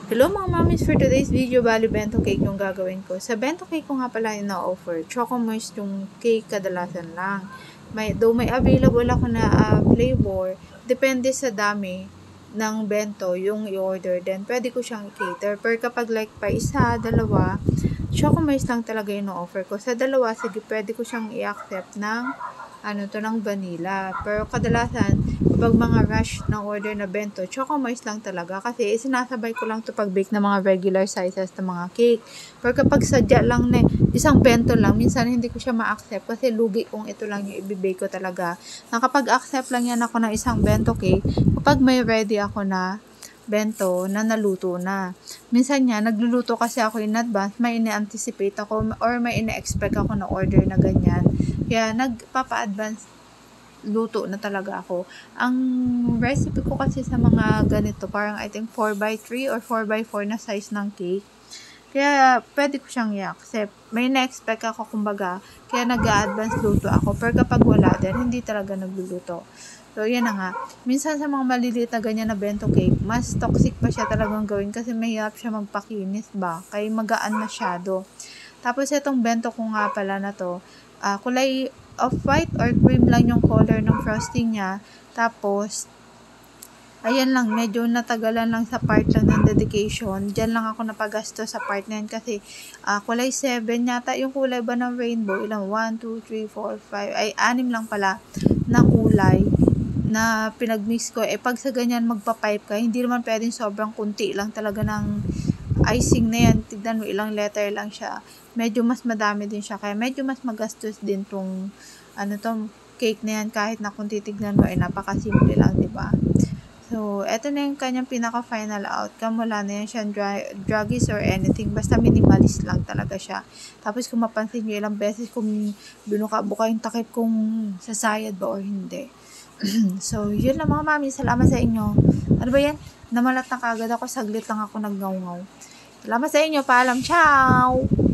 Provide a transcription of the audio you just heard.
Hello mga mamis, for today's video, bali bento cake yung gagawin ko. Sa bento cake ko nga pala ina-offer, choco moist yung cake kadalasan lang. Though may available ako na flavor, depende sa dami ng bento yung i-order. Then pwede ko siyang i-cater. Pero kapag like pa isa, dalawa, choco moist lang talaga yung offer ko. Sa dalawa, sige, pwede ko siyang i-accept ng ng vanilla. Pero kadalasan, kapag mga rush ng order na bento, choco moist lang talaga. Kasi sinasabay ko lang to pag-bake ng mga regular sizes ng mga cake. Pero kapag sadya lang na isang bento lang, minsan hindi ko siya ma-accept kasi lugi kung ito lang yung i-bake ko talaga. Nakapag-accept lang yan ako ng isang bento cake kapag may ready ako na bento na naluto na. Minsan nga, nagluluto kasi ako in advance, may ine-anticipate ako or may ine-expect ako na order na ganyan. Kaya nagpapa-advance luto na talaga ako. Ang recipe ko kasi sa mga ganito, parang I think 4x3 or 4x4 na size ng cake. Kaya pwede ko siyang i-accept. May na-expect ako kumbaga, kaya nag-a-advance luto ako. Pero kapag wala din, hindi talaga nagluluto. So, yan na nga. Minsan sa mga maliliit na ganyan na bento cake, mas toxic pa siya talagang gawin kasi mahirap siya magpakinis ba? Kaya magaan masyado. Tapos, itong bento ko nga pala na to, kulay off-white or cream lang yung color ng frosting niya. Tapos, ayan lang, medyo natagalan lang sa part lang ng dedication. Diyan lang ako napagasto sa part na yan kasi kulay 7 yata yung kulay ba ng rainbow. Ilang? 1, 2, 3, 4, 5. Ay, 6 lang pala na kulay na pinag-mix ko. Pag sa ganyan magpa-pipe ka, hindi naman pwedeng sobrang kunti lang talaga ng icing na yan. Tignan mo, ilang letter lang siya. Medyo mas madami din siya. Kaya medyo mas magastos din tong tong cake na yan. Kahit na kung titignan mo, napakasimple lang, diba? So, eto na yung kanyang pinaka-final outcome. Wala na yan siyang druggies or anything. Basta minimalist lang talaga siya. Tapos, kung mapansin nyo, ilang beses kung binuka-buka yung takip kung sasayad ba or hindi. So, yun lang mga mami. Salamat sa inyo. Ano ba yan? Namalat na kagad ako. Saglit lang ako naggaw-ngaw. Salamat sa inyo. Paalam. Ciao!